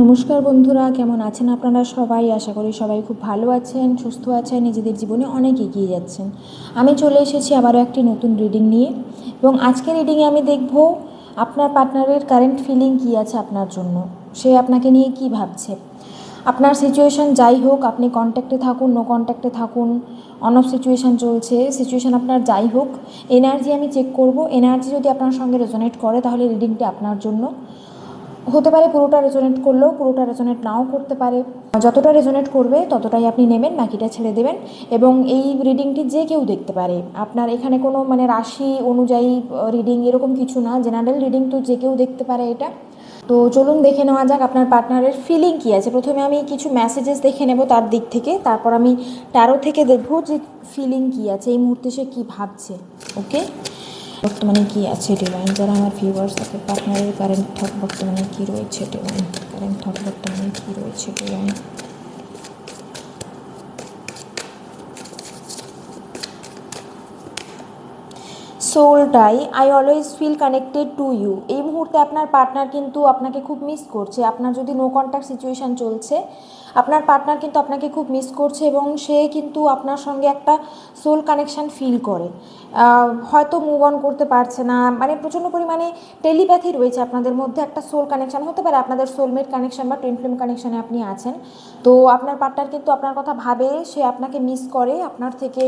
নমস্কার বন্ধুরা, কেমন আছেন আপনারা সবাই? আশা করি সবাই খুব ভালো আছেন, সুস্থ আছেন, নিজেদের জীবনে অনেক এগিয়ে যাচ্ছেন। আমি চলে এসেছি আবারও একটি নতুন রিডিং নিয়ে, এবং আজকের রিডিংয়ে আমি দেখব আপনার পার্টনারের কারেন্ট ফিলিং কী আছে আপনার জন্য, সে আপনাকে নিয়ে কী ভাবছে। আপনার সিচুয়েশান যাই হোক, আপনি কন্ট্যাক্টে থাকুন, নো কন্ট্যাক্টে থাকুন, অন অফ সিচুয়েশান চলছে, সিচুয়েশান আপনার যাই হোক, এনার্জি আমি চেক করব। এনার্জি যদি আপনার সঙ্গে রেজোনেট করে তাহলে রিডিংটি আপনার জন্য হতে পারে। পুরোটা রেজোনেট করলেও পুরোটা রেজোনেট নাও করতে পারে। যতটা রেজোনেট করবে ততটাই আপনি নেবেন, বাকিটা ছেড়ে দেবেন। এবং এই রিডিংটি যে কেউ দেখতে পারে। আপনার এখানে কোনো রাশি অনুযায়ী রিডিং এরকম কিছু না, জেনারেল রিডিং, তো যে কেউ দেখতে পারে এটা। তো চলুন দেখে নেওয়া যাক আপনার পার্টনারের ফিলিং কী আছে। প্রথমে আমি কিছু মেসেজেস দেখে নেব তার দিক থেকে, তারপর আমি ট্যারো থেকে দেখব যে ফিলিং কী আছে, এই মুহূর্তে সে কী ভাবছে। ওকে, বর্তমানে কী আছে ডিভাইন, যারা আমার ভিউয়ার্স আছে, পার্টনারের কারেন্ট থট বর্তমানে কী রয়েছে ডিভাইন, কারেন্ট থট বর্তমানে কী রয়েছে divine. Soul tie, I always feel connected to you. এই মুহূর্তে আপনার পার্টনার কিন্তু আপনাকে খুব মিস করছে। আপনার যদি নো কন্ট্যাক্ট সিচুয়েশান চলছে, আপনার পার্টনার কিন্তু আপনাকে খুব মিস করছে, এবং সে কিন্তু আপনার সঙ্গে একটা সোল কানেকশান ফিল করে। হয়তো মুভ অন করতে পারছে না, প্রচণ্ড পরিমাণে টেলিপ্যাথি রয়েছে আপনাদের মধ্যে। একটা সোল কানেকশান হতে পারে, আপনাদের সোলমেট কানেকশান বা টুইন ফ্লেম কানেকশানে আপনি আছেন। তো আপনার পার্টনার কিন্তু আপনার কথা ভাবে, সে আপনাকে মিস করে, আপনার থেকে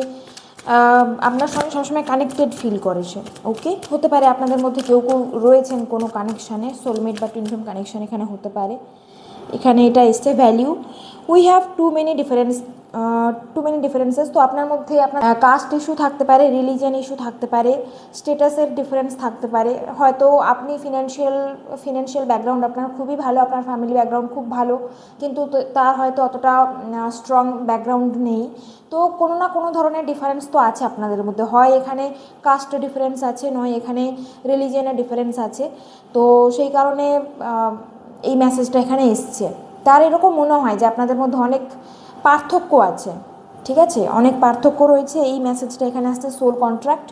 আপনার সঙ্গে সবসময় কানেক্টেড ফিল করে সে। ওকে, হতে পারে আপনাদের মধ্যে কেউ কেউ রয়েছেন কোনো কানেকশানে, সোলমেট বা টুইন ফ্লেম কানেকশান এখানে হতে পারে। এখানে এটা এসছে value, we have to many differences. তো আপনার মধ্যে আপনার কাস্ট ইস্যু থাকতে পারে, রিলিজিয়ান ইস্যু থাকতে পারে, স্টেটাসের ডিফারেন্স থাকতে পারে। হয়তো আপনি ফিনান্সিয়াল ব্যাকগ্রাউন্ড আপনার খুবই ভালো, আপনার ফ্যামিলি ব্যাকগ্রাউন্ড খুব ভালো, কিন্তু তার হয়তো অতটা স্ট্রং ব্যাকগ্রাউন্ড নেই। তো কোনো না কোনো ধরনের ডিফারেন্স তো আছে আপনাদের মধ্যে, হয় এখানে কাস্ট ডিফারেন্স আছে, নয় এখানে রিলিজিয়ানের ডিফারেন্স আছে। তো সেই কারণে এই মেসেজটা এখানে এসছে। তার এরকম মনে হয় যে আপনাদের মধ্যে অনেক পার্থক্য আছে, ঠিক আছে, অনেক পার্থক্য রয়েছে। এই মেসেজটা এখানে আসছে soul contract,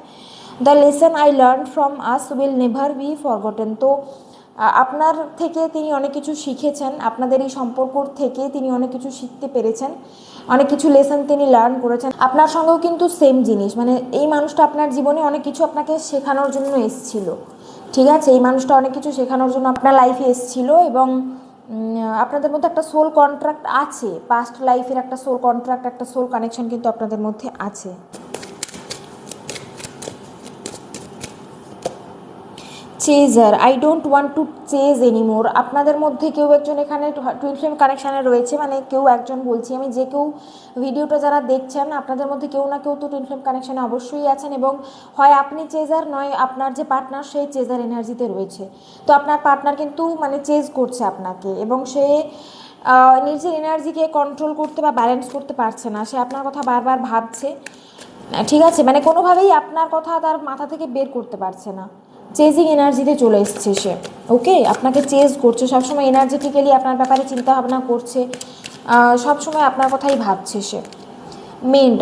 the lesson I learn from us will never be forgotten. তো আপনার থেকে তিনি অনেক কিছু শিখেছেন, আপনাদের এই সম্পর্ক থেকে তিনি অনেক কিছু শিখতে পেরেছেন, অনেক কিছু লেসন তিনি লার্ন করেছেন। আপনার সঙ্গেও কিন্তু সেম জিনিস, এই মানুষটা আপনার জীবনে অনেক কিছু আপনাকে শেখানোর জন্য এসেছিল, ঠিক আছে, এই মানুষটা অনেক কিছু শেখানোর জন্য আপনার লাইফে এসেছিল। এবং আপনাদের মধ্যে একটা সোল কন্ট্রাক্ট আছে, পাস্ট লাইফের একটা সোল কন্ট্রাক্ট, একটা সোল কানেকশন কিন্তু আপনাদের মধ্যে আছে। Chaser, I don't want to chase anymore. আপনাদের মধ্যে কেউ একজন এখানে টুইন ফ্লেম কানেকশানে রয়েছে, কেউ একজন বলছি আমি, যে কেউ ভিডিওটা যারা দেখছেন আপনাদের মধ্যে কেউ না কেউ তো টুইন ফ্লেম কানেকশানে অবশ্যই আছেন, এবং হয় আপনি চেজার, নয় আপনার যে পার্টনার সেই চেজার এনার্জিতে রয়েছে। তো আপনার পার্টনার কিন্তু চেজ করছে আপনাকে, এবং সে নিজের এনার্জিকে কন্ট্রোল করতে বা ব্যালেন্স করতে পারছে না, সে আপনার কথা বারবার ভাবছে, ঠিক আছে, কোনোভাবেই আপনার কথা তার মাথা থেকে বের করতে পারছে না। চেজিং এনার্জিতে চলে এসছে সে। ওকে, আপনাকে চেজ করছে সবসময়, এনার্জেটিক্যালি আপনার ব্যাপারে চিন্তা ভাবনা করছে, সবসময় আপনার কথাই ভাবছে সে। Mend,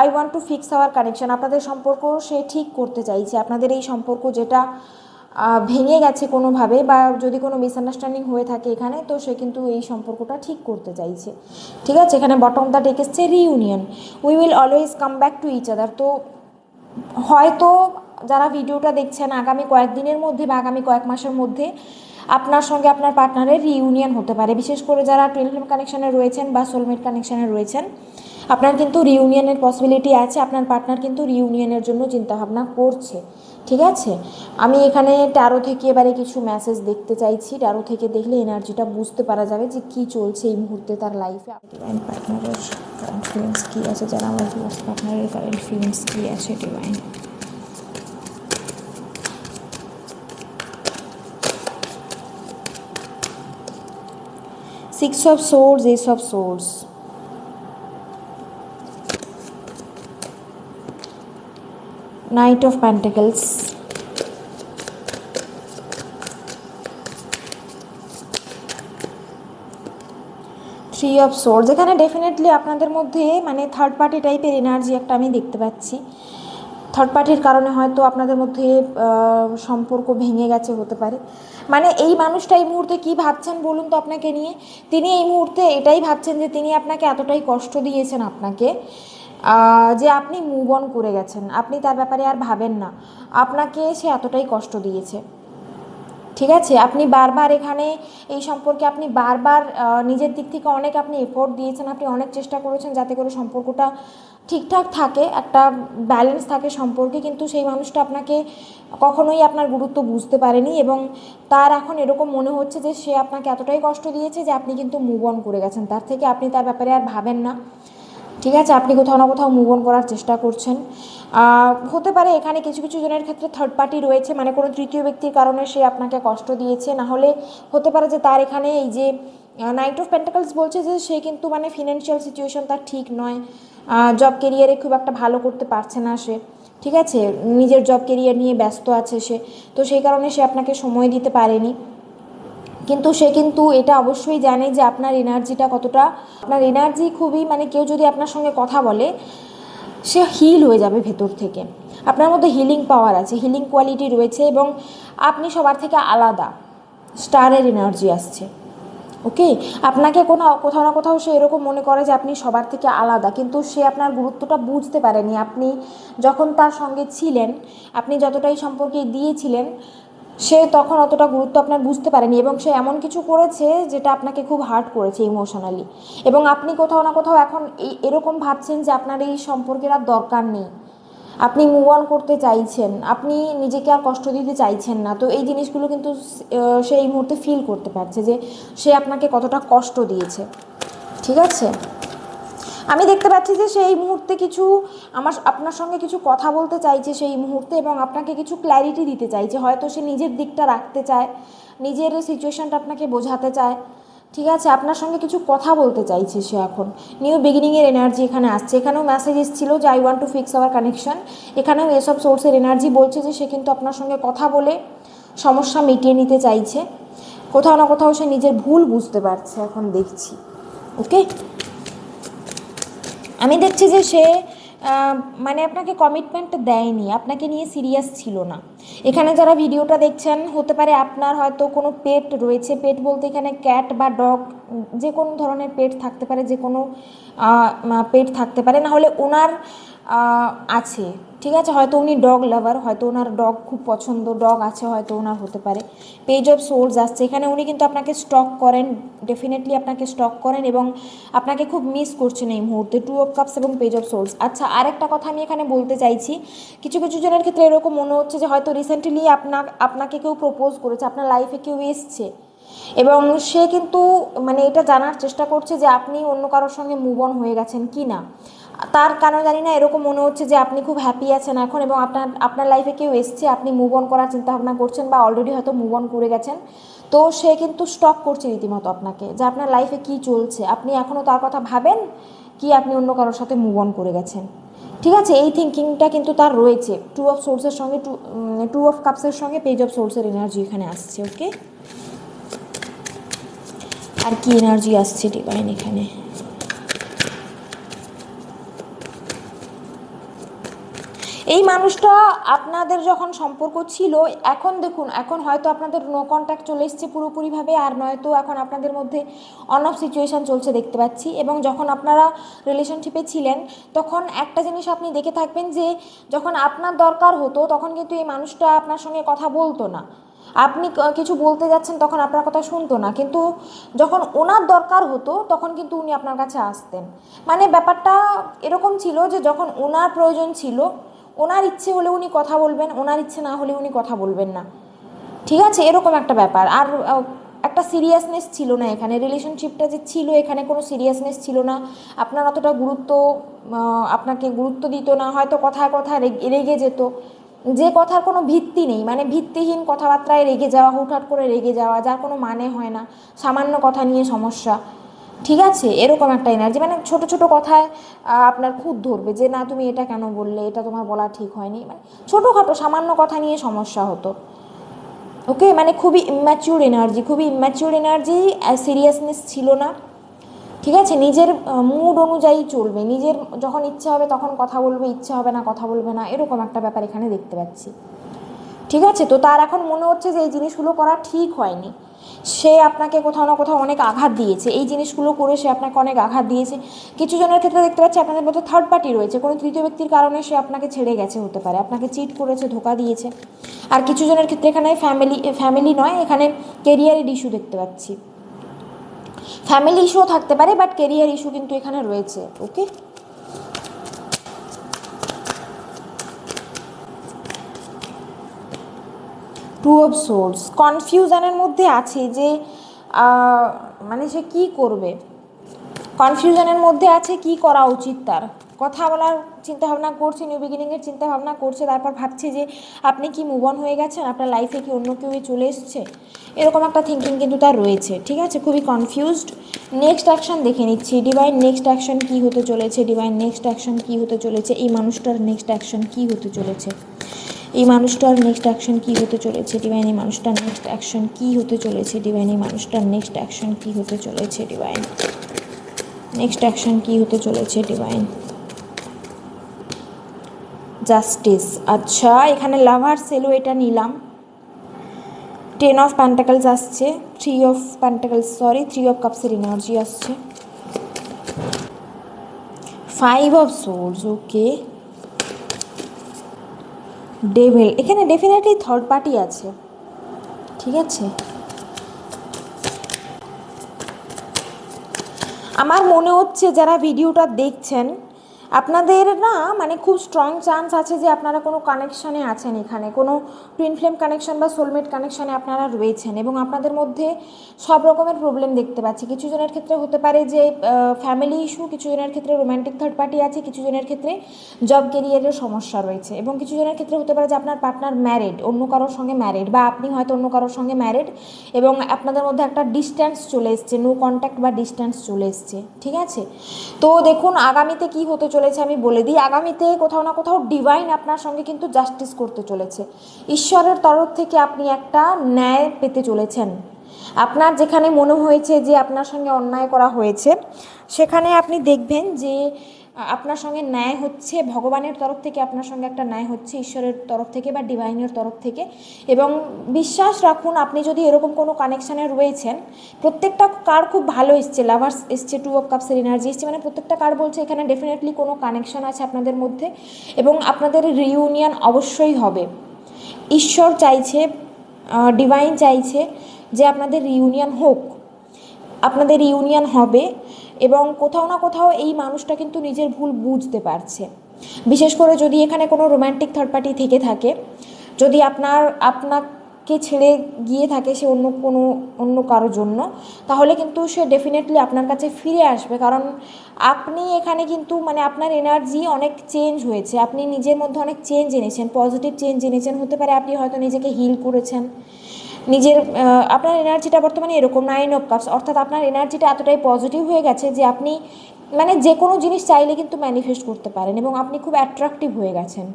I want to fix our connection. আপনাদের সম্পর্ক সে ঠিক করতে চাইছে, আপনাদের এই সম্পর্ক যেটা ভেঙে গেছে কোনোভাবে, বা যদি কোনো মিসআন্ডারস্ট্যান্ডিং হয়ে থাকে এখানে, তো সে কিন্তু এই সম্পর্কটা ঠিক করতে চাইছে, ঠিক আছে। এখানে বটম দ্য ডেক এসছে reunion, we will always come back to each other. তো হয়তো যারা ভিডিওটা দেখছেন আগামী কয়েকদিনের মধ্যে বা আগামী কয়েক মাসের মধ্যে আপনার সঙ্গে আপনার পার্টনারের রিইউনিয়ন হতে পারে। বিশেষ করে যারা টুইন ফ্লেম কানেকশানে রয়েছেন বা সোলমেট কানেকশানে রয়েছেন, আপনার কিন্তু রিইউনিয়নের পসিবিলিটি আছে। আপনার পার্টনার কিন্তু রিইউনিয়নের জন্য চিন্তাভাবনা করছে, ঠিক আছে। আমি এখানে ট্যারো থেকে এবারে কিছু মেসেজ দেখতে চাইছি। ট্যারো থেকে দেখলে এনার্জিটা বুঝতে পারা যাবে যে কী চলছে এই মুহূর্তে তার লাইফে। ডিভাইন পার্টনারের কারেন্ট ফিলিংস কী আছে, যারা আমার পার্টনারের কারেন্ট ফিলিংস কী আছে divine. Six of Swords, Ace of Swords, Knight of Pentacles, Three of Swords। এখানে ডেফিনেটলি আপনাদের মধ্যে থার্ড পার্টি টাইপের এনার্জি একটা আমি দেখতে পাচ্ছি। থার্ড পার্টির কারণে হয়তো আপনাদের মধ্যে সম্পর্ক ভেঙে গেছে, হতে পারে। মানে এই মানুষটা এই মুহূর্তে কী ভাবছেন বলুন তো আপনাকে নিয়ে? তিনি এই মুহূর্তে এটাই ভাবছেন যে তিনি আপনাকে এতটাই কষ্ট দিয়েছেন আপনাকে, যে আপনি মুভ অন করে গেছেন, আপনি তার ব্যাপারে আর ভাবেন না, আপনাকে সে এতটাই কষ্ট দিয়েছে। ঠিক আছে, আপনি বারবার এখানে এই সম্পর্কে আপনি বারবার নিজের দিক থেকে অনেক আপনি এফোর্ট দিয়েছেন, আপনি অনেক চেষ্টা করেছেন যাতে করে সম্পর্কটা ঠিকঠাক থাকে, একটা ব্যালেন্স থাকে সম্পর্কে, কিন্তু সেই মানুষটা আপনাকে কখনোই আপনার গুরুত্ব বুঝতে পারেনি এবং তার এখন এরকম মনে হচ্ছে যে সে আপনাকে এতটাই কষ্ট দিয়েছে যে আপনি কিন্তু মুভ অন করে গেছেন তার থেকে, আপনি তার ব্যাপারে আর ভাবেন না। ঠিক আছে, আপনি কোথাও না কোথাও মুভ অন করার চেষ্টা করছেন। হতে পারে এখানে কিছু কিছু জনের ক্ষেত্রে থার্ড পার্টি রয়েছে, মানে কোনো তৃতীয় ব্যক্তির কারণে সে আপনাকে কষ্ট দিয়েছে, না হলে হতে পারে যে তার এখানে এই যে নাইট অফ পেন্টাকলস বলছে যে সে কিন্তু মানে ফিনান্সিয়াল সিচুয়েশন তার ঠিক নয়, জব কেরিয়ারে খুব একটা ভালো করতে পারছে না সে। ঠিক আছে, নিজের জব কেরিয়ার নিয়ে ব্যস্ত আছে সে, তো সেই কারণে সে আপনাকে সময় দিতে পারেনি। কিন্তু সে কিন্তু এটা অবশ্যই জানে যে আপনার এনার্জিটা কতটা, আপনার এনার্জি খুবই, মানে কেউ যদি আপনার সঙ্গে কথা বলে সে হিল হয়ে যাবে ভেতর থেকে, আপনার মধ্যে হিলিং পাওয়ার আছে, হিলিং কোয়ালিটি রয়েছে এবং আপনি সবার থেকে আলাদা, স্টারের এনার্জি আসছে। ওকে, আপনাকে কোথাও না কোথাও সে এরকম মনে করে যে আপনি সবার থেকে আলাদা, কিন্তু সে আপনার গুরুত্বটা বুঝতে পারেনি। আপনি যখন তার সঙ্গে ছিলেন, আপনি যতটাই সম্পর্কে দিয়েছিলেন, সে তখন অতটা গুরুত্ব আপনার বুঝতে পারেনি এবং সে এমন কিছু করেছে যেটা আপনাকে খুব হার্ট করেছে ইমোশনালি, এবং আপনি কোথাও না কোথাও এখন এরকম ভাবছেন যে আপনার এই সম্পর্কের আর দরকার নেই, আপনি মুভ অন করতে চাইছেন, আপনি নিজেকে আর কষ্ট দিতে চাইছেন না। তো এই জিনিসগুলো কিন্তু সে এই মুহূর্তে ফিল করতে পারছে যে সে আপনাকে কতটা কষ্ট দিয়েছে। ঠিক আছে, আমি দেখতে পাচ্ছি যে সেই মুহূর্তে কিছু আপনার সঙ্গে কিছু কথা বলতে চাইছে সেই মুহূর্তে, এবং আপনাকে কিছু ক্ল্যারিটি দিতে চাইছে, হয়তো সে নিজের দিকটা রাখতে চায়, নিজের সিচুয়েশানটা আপনাকে বোঝাতে চায়। ঠিক আছে, আপনার সঙ্গে কিছু কথা বলতে চাইছে সে এখন। নিউ বিগিনিংয়ের এনার্জি এখানে আসছে, এখানেও মেসেজ এসেছিলো যে I want to fix our connection, এখানেও এসব সোর্সের এনার্জি বলছে যে সে কিন্তু আপনার সঙ্গে কথা বলে সমস্যা মিটিয়ে নিতে চাইছে, কোথাও না কোথাও সে নিজের ভুল বুঝতে পারছে এখন দেখছি। ওকে, আমি দেখছি যে সে মানে আপনাকে কমিটমেন্ট দেয়নি, আপনাকে নিয়ে সিরিয়াস ছিল না। এখানে যারা ভিডিওটা দেখছেন, হতে পারে আপনার হয়তো কোনো পেট রয়েছে, পেট বলতে এখানে ক্যাট বা ডগ, যে কোনো ধরনের পেট থাকতে পারে, যে কোনো পেট থাকতে পারে, না হলে ওনার আছে। ঠিক আছে, হয়তো উনি ডগ লাভার, হয়তো ওনার ডগ খুব পছন্দ, ডগ আছে হয়তো ওনার, হতে পারে। পেজ অফ সোর্স আসছে, এখানে উনি কিন্তু আপনাকে স্টক করেন, ডেফিনেটলি আপনাকে স্টক করেন এবং আপনাকে খুব মিস করছেন এই মুহূর্তে। টু অফ কাপস এবং পেজ অফ সোর্স। আচ্ছা, আরেকটা কথা আমি এখানে বলতে চাইছি, কিছু কিছু জনের ক্ষেত্রে এরকম মনে হচ্ছে যে হয়তো রিসেন্টলি আপনাকে কেউ প্রপোজ করেছে, আপনার লাইফে কেউ এসছে এবং সে কিন্তু মানে এটা জানার চেষ্টা করছে যে আপনি অন্য কারোর সঙ্গে মুভ অন হয়ে গেছেন কি না। তার কারণ জানি না, এরকম মনে হচ্ছে যে আপনি খুব হ্যাপি আছেন এখন এবং আপনার লাইফে কেউ এসছে, আপনি মুভ অন করার চিন্তাভাবনা করছেন বা অলরেডি হয়তো মুভ অন করে গেছেন। তো সে কিন্তু স্টক করছে রীতিমতো আপনাকে, যে আপনার লাইফে কী চলছে, আপনি এখনও তার কথা ভাবেন কি আপনি অন্য কারোর সাথে মুভ অন করে গেছেন। ঠিক আছে, এই থিঙ্কিংটা কিন্তু তার রয়েছে। টু অফ সোর্সের সঙ্গে টু অফ কাপসের সঙ্গে পেজ অফ সোর্সের এনার্জি এখানে আসছে। ওকে, আর কি এনার্জি আসছে ডিভাইন এখানে? এই মানুষটা আপনাদের যখন সম্পর্ক ছিল, এখন দেখুন, এখন হয়তো আপনাদের নো কন্ট্যাক্ট চলে এসছে পুরোপুরিভাবে, আর নয়তো এখন আপনাদের মধ্যে অন অফ সিচুয়েশান চলছে দেখতে পাচ্ছি। এবং যখন আপনারা রিলেশনশিপে ছিলেন, তখন একটা জিনিস আপনি দেখে থাকবেন যে যখন আপনার দরকার হতো তখন কিন্তু এই মানুষটা আপনার সঙ্গে কথা বলতো না, আপনি কিছু বলতে যাচ্ছেন তখন আপনার কথা শুনতো না, কিন্তু যখন ওনার দরকার হতো তখন কিন্তু উনি আপনার কাছে আসতেন। মানে ব্যাপারটা এরকম ছিল যে যখন ওনার প্রয়োজন ছিল, ওনার ইচ্ছে হলে উনি কথা বলবেন, ওনার ইচ্ছে না হলে উনি কথা বলবেন না। ঠিক আছে, এরকম একটা ব্যাপার। আর একটা সিরিয়াসনেস ছিল না এখানে, রিলেশনশিপটা যে ছিল এখানে কোনো সিরিয়াসনেস ছিল না, আপনার অতটা আপনাকে গুরুত্ব দিত না, হয়তো কথায় কথায় রেগে যেত, যে কথার কোনো ভিত্তি নেই, মানে ভিত্তিহীন কথাবার্তায় রেগে যাওয়া, হুটহাট করে রেগে যাওয়া, যার কোনো মানে হয় না, সামান্য কথা নিয়ে সমস্যা। ঠিক আছে, এরকম একটা এনার্জি, মানে ছোট ছোট কথায় আপনার খুঁত ধরবে যে না তুমি এটা কেন বললে, এটা তোমার বলা ঠিক হয়নি, মানে ছোটোখাটো সামান্য কথা নিয়ে সমস্যা হতো। ওকে, মানে খুবই ইম্যাচিউর এনার্জি, খুবই ইম্যাচিউর এনার্জি, সিরিয়াসনেস ছিল না। ঠিক আছে, নিজের মুড অনুযায়ী চলবে, নিজের যখন ইচ্ছা হবে তখন কথা বলবে, ইচ্ছা হবে না কথা বলবে না, এরকম একটা ব্যাপার এখানে দেখতে পাচ্ছি। ঠিক আছে, তো তার এখন মনে হচ্ছে যে এই জিনিসগুলো করা ঠিক হয়নি, সে আপনাকে কোথাও না কোথাও অনেক আঘাত দিয়েছে, এই জিনিসগুলো করে সে আপনাকে অনেক আঘাত দিয়েছে। কিছু জনের ক্ষেত্রে দেখতে পাচ্ছি আপনাদের মধ্যে থার্ড পার্টি রয়েছে, কোনো তৃতীয় ব্যক্তির কারণে সে আপনাকে ছেড়ে গেছে, হতে পারে আপনাকে চিট করেছে, ধোকা দিয়েছে। আর কিছু জনের ক্ষেত্রে এখানে ফ্যামিলি নয়, এখানে কেরিয়ারের ইস্যু দেখতে পাচ্ছি। ফ্যামিলি ইস্যুও থাকতে পারে, বাট কেরিয়ার ইস্যু কিন্তু এখানে রয়েছে। ওকে, টু অফ সোর্স, কনফিউশনের মধ্যে আছে যে মানে সে কী করবে, কনফিউশনের মধ্যে আছে কি করা উচিত তার, কথা বলার চিন্তাভাবনা করছে, নিউ বিগিনিংয়ের চিন্তাভাবনা করছে, তারপর ভাবছে যে আপনি কি মুভ অন হয়ে গেছেন, আপনার লাইফে কি অন্য কেউ চলে এসছে, এরকম একটা থিঙ্কিং কিন্তু তার রয়েছে। ঠিক আছে, খুবই কনফিউজড। নেক্সট অ্যাকশন দেখে নিচ্ছি, ডিভাইন নেক্সট অ্যাকশন কী হতে চলেছে, ডিভাইন নেক্সট অ্যাকশন কী হতে চলেছে, এই মানুষটার নেক্সট অ্যাকশন কী হতে চলেছে, এই মানুষটার নেক্সট অ্যাকশন কী হতে চলেছে, ডিভাইন এই মানুষটার নেক্সট অ্যাকশন কী হতে চলেছে, ডিভাইন এই মানুষটার নেক্সট অ্যাকশন কী হতে চলেছে, ডিভাইন নেক্সট অ্যাকশন কী হতে চলেছে, ডিভাইন জাস্টিস। আচ্ছা, এখানে লাভার সেলো এটা নিলাম, 10 অফ প্যান্টাকলস আসছে, 3 of pentacles, sorry 3 of কাপসের energy আসছে, 5 অফ সোর্স। ওকে, ডেভিল, এখানে ডেফিনেটলি থার্ড পার্টি আছে। ঠিক আছে, আমার মনে হচ্ছে যারা ভিডিওটা দেখছেন আপনাদের না মানে খুব স্ট্রং চান্স আছে যে আপনারা কোনো কানেকশানে আছেন, এখানে কোনো টুইন ফ্লেম কানেকশন বা সোলমেট কানেকশানে আপনারা রয়েছেন, এবং আপনাদের মধ্যে সব রকমের প্রবলেম দেখতে পাচ্ছি। কিছু জনের ক্ষেত্রে হতে পারে যে ফ্যামিলি ইস্যু, কিছু জনের ক্ষেত্রে রোম্যান্টিক থার্ড পার্টি আছে, কিছু জনের ক্ষেত্রে জব কেরিয়ারের সমস্যা রয়েছে, এবং কিছু জনের ক্ষেত্রে হতে পারে যে আপনার পার্টনার ম্যারিড, অন্য কারোর সঙ্গে ম্যারিড, বা আপনি হয়তো অন্য কারোর সঙ্গে ম্যারিড, এবং আপনাদের মধ্যে একটা ডিস্ট্যান্স চলে এসছে, নো কন্ট্যাক্ট বা ডিস্ট্যান্স চলে এসছে। ঠিক আছে, তো দেখুন আগামীতে কি হতে চলেছে আমি বলে দিই। আগামীতে কোথাও না কোথাও ডিভাইন আপনার সঙ্গে কিন্তু জাস্টিস করতে চলেছে, ঈশ্বরের তরফ থেকে আপনি একটা ন্যায় পেতে চলেছেন। আপনার যেখানে মনে হয়েছে যে আপনার সঙ্গে অন্যায় করা হয়েছে, সেখানে আপনি দেখবেন যে আপনার সঙ্গে ন্যায় হচ্ছে, ভগবানের তরফ থেকে আপনার সঙ্গে একটা ন্যায় হচ্ছে, ঈশ্বরের তরফ থেকে বা ডিভাইনের তরফ থেকে। এবং বিশ্বাস রাখুন, আপনি যদি এরকম কোনো কানেকশানে রয়েছেন, প্রত্যেকটা কার্ড খুব ভালো এসছে, লাভার্স এসছে, 2 অফ কাপসের এনার্জি এসছে, মানে প্রত্যেকটা কার্ড বলছে এখানে ডেফিনেটলি কোনো কানেকশন আছে আপনাদের মধ্যে, এবং আপনাদের রিইউনিয়ন অবশ্যই হবে। ঈশ্বর চাইছে, ডিভাইন চাইছে যে আপনাদের রিইউনিয়ন হোক, আপনাদের ইউনিয়ন হবে। এবং কোথাও না কোথাও এই মানুষটা কিন্তু নিজের ভুল বুঝতে পারছে, বিশেষ করে যদি এখানে কোনো রোম্যান্টিক থার্ড পার্টি থেকে থাকে, যদি আপনাকে ছেড়ে গিয়ে থাকে সে অন্য কারোর জন্য, তাহলে কিন্তু সে ডেফিনেটলি আপনার কাছে ফিরে আসবে, কারণ আপনি এখানে কিন্তু মানে আপনার এনার্জি অনেক চেঞ্জ হয়েছে, আপনি নিজের মধ্যে অনেক চেঞ্জ এনেছেন, পজিটিভ চেঞ্জ এনেছেন। হতে পারে আপনি হয়তো নিজেকে হিল করেছেন, নিজের আপনার এনার্জিটা বর্তমানে এরকম 9 অফ কাপস, অর্থাৎ আপনার এনার্জিটা এতটাই পজিটিভ হয়ে গেছে যে আপনি মানে যে কোনো জিনিস চাইলে কিন্তু ম্যানিফেস্ট করতে পারেন, এবং আপনি খুব অ্যাট্রাকটিভ হয়ে গেছেন।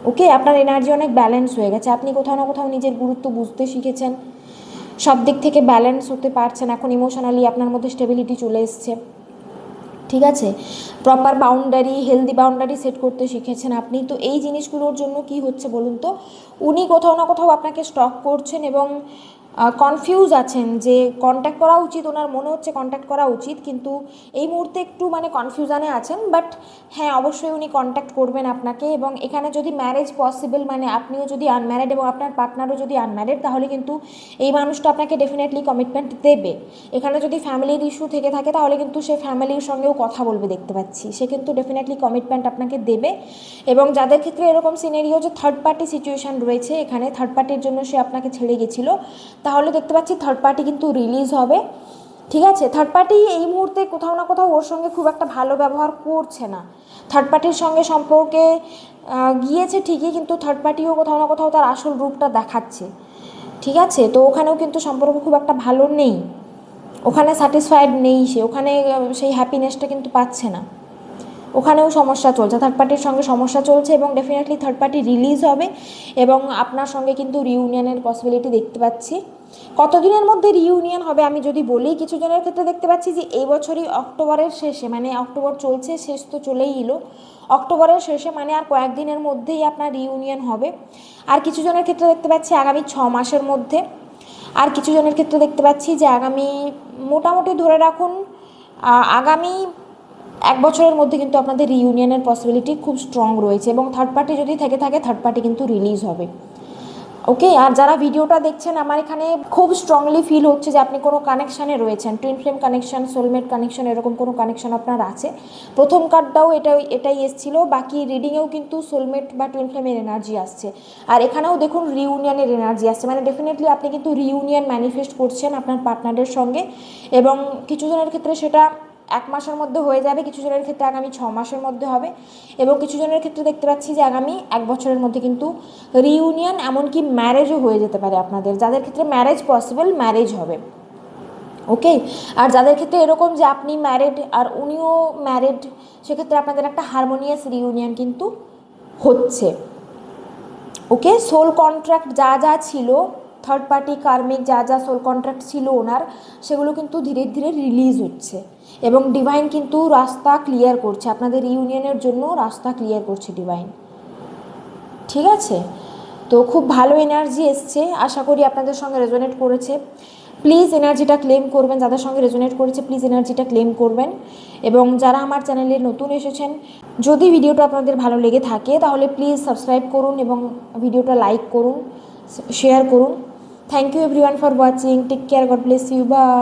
ওকে, আপনার এনার্জি অনেক ব্যালেন্স হয়ে গেছে, আপনি কোথাও না কোথাও নিজের গুরুত্ব বুঝতে শিখেছেন, সব দিক থেকে ব্যালেন্স হতে পারছেন, এখন ইমোশনালি আপনার মধ্যে স্টেবিলিটি চলে এসছে। ঠিক আছে, proper boundary, healthy boundary set করতে শিখেছেন আপনি। তো এই জিনিসগুলোর জন্য কি হচ্ছে বলুন তো, উনি কোথাও না কোথাও আপনাকে স্টক করছেন এবং কনফিউজ আছেন যে কন্ট্যাক্ট করা উচিত, ওনার মনে হচ্ছে কন্ট্যাক্ট করা উচিত, কিন্তু এই মুহূর্তে একটু মানে কনফিউশনে আছেন। বাট হ্যাঁ, অবশ্যই উনি কন্ট্যাক্ট করবেন আপনাকে, এবং এখানে যদি ম্যারেজ পসিবল, মানে আপনিও যদি আনম্যারিড এবং আপনার পার্টনারও যদি আনম্যারিড, তাহলে কিন্তু এই মানুষটা আপনাকে ডেফিনেটলি কমিটমেন্ট দেবে। এখানে যদি ফ্যামিলির ইস্যু থেকে থাকে, তাহলে কিন্তু সে ফ্যামিলির সঙ্গেও কথা বলবে দেখতে পাচ্ছি, সে কিন্তু ডেফিনেটলি কমিটমেন্ট আপনাকে দেবে। এবং যাদের ক্ষেত্রে এরকম সিনারিও যে থার্ড পার্টি সিচুয়েশান রয়েছে, এখানে থার্ড পার্টির জন্য সে আপনাকে ছেড়ে গেছিলো, তাহলে দেখতে পাচ্ছি থার্ড পার্টি কিন্তু রিলিজ হবে। ঠিক আছে, থার্ড পার্টি এই মুহূর্তে কোথাও না কোথাও ওর সঙ্গে খুব একটা ভালো ব্যবহার করছে না, থার্ড পার্টির সঙ্গে সম্পর্কে গিয়েছে ঠিকই, কিন্তু থার্ড পার্টিও কোথাও না কোথাও তার আসল রূপটা দেখাচ্ছে। ঠিক আছে, তো ওখানেও কিন্তু সম্পর্ক খুব একটা ভালো নেই, ওখানে স্যাটিসফাইড নেই সে, ওখানে সেই হ্যাপিনেসটা কিন্তু পাচ্ছে না, ওখানেও সমস্যা চলছে, থার্ড পার্টির সঙ্গে সমস্যা চলছে, এবং ডেফিনেটলি থার্ড পার্টি রিলিজ হবে, এবং আপনার সঙ্গে কিন্তু রিউনিয়নের পসিবিলিটি দেখতে পাচ্ছি। কতদিনের মধ্যে রিইউনিয়ন হবে আমি যদি বলি, কিছু জনের ক্ষেত্রে দেখতে পাচ্ছি যে এই বছরই অক্টোবরের শেষে, মানে অক্টোবর চলছে, শেষ তো চলেই এলো, অক্টোবরের শেষে মানে আর কয়েকদিনের মধ্যেই আপনার রিইউনিয়ন হবে। আর কিছু জনের ক্ষেত্রে দেখতে পাচ্ছি আগামী 6 মাসের মধ্যে। আর কিছু জনের ক্ষেত্রে দেখতে পাচ্ছি যে আগামী, মোটামুটি ধরে রাখুন আগামী 1 বছরের মধ্যে কিন্তু আপনাদের রিইউনিয়নের পসিবিলিটি খুব স্ট্রং রয়েছে। এবং থার্ড পার্টি যদি থেকে থাকে, থার্ড পার্টি কিন্তু রিলিজ হবে। ওকে, আর যারা ভিডিওটা দেখছেন, আমার এখানে খুব স্ট্রংলি ফিল হচ্ছে যে আপনি কোনো কানেকশানে রয়েছেন, twin flame connection, soulmate connection, এরকম কোনো কানেকশান আপনার আছে। প্রথম কার্ডটাও এটাই এসেছিলো, বাকি রিডিংয়েও কিন্তু সোলমেট বা টুইন ফ্লেমের এনার্জি আসছে। আর এখানেও দেখুন রিইউনিয়নের এনার্জি আসছে, মানে ডেফিনেটলি আপনি কিন্তু রিইউনিয়ন ম্যানিফেস্ট করছেন আপনার পার্টনারের সঙ্গে। এবং কিছু জনের ক্ষেত্রে সেটা 1 মাসের মধ্যে হয়ে যাবে, কিছু জনের ক্ষেত্রে আগামী 6 মাসের মধ্যে হবে, এবং কিছু জনের ক্ষেত্রে দেখতে পাচ্ছি যে আগামী 1 বছরের মধ্যে কিন্তু রিইউনিয়ন, এমনকি ম্যারেজও হয়ে যেতে পারে আপনাদের। যাদের ক্ষেত্রে ম্যারেজ পসিবল, ম্যারেজ হবে। ওকে, আর যাদের ক্ষেত্রে এরকম যে আপনি ম্যারিড আর উনিও ম্যারিড, সেক্ষেত্রে আপনাদের একটা হারমোনিয়াস রিইউনিয়ন কিন্তু হচ্ছে। ওকে, সোল কন্ট্রাক্ট যা যা ছিল, থার্ড পার্টি কার্মিক যা যা সোল কন্ট্রাক্ট ছিল ওনার, সেগুলো কিন্তু ধীরে ধীরে রিলিজ হচ্ছে। এবং ডিভাইন কিন্তু রাস্তা ক্লিয়ার করছে, আপনাদের ইউনিয়নের জন্য রাস্তা ক্লিয়ার করছে ডিভাইন। ঠিক আছে, তো খুব ভালো এনার্জি এসছে, আশা করি আপনাদের সঙ্গে রেজোনেট করেছে। প্লিজ এনার্জিটা ক্লেম করবেন, যাদের সঙ্গে রেজোনেট করেছে প্লিজ এনার্জিটা ক্লেম করবেন। এবং যারা আমার চ্যানেলে নতুন এসেছেন, যদি ভিডিওটা আপনাদের ভালো লেগে থাকে তাহলে প্লিজ সাবস্ক্রাইব করুন এবং ভিডিওটা লাইক করুন, শেয়ার করুন। Thank you everyone for watching, take care, God bless you, by.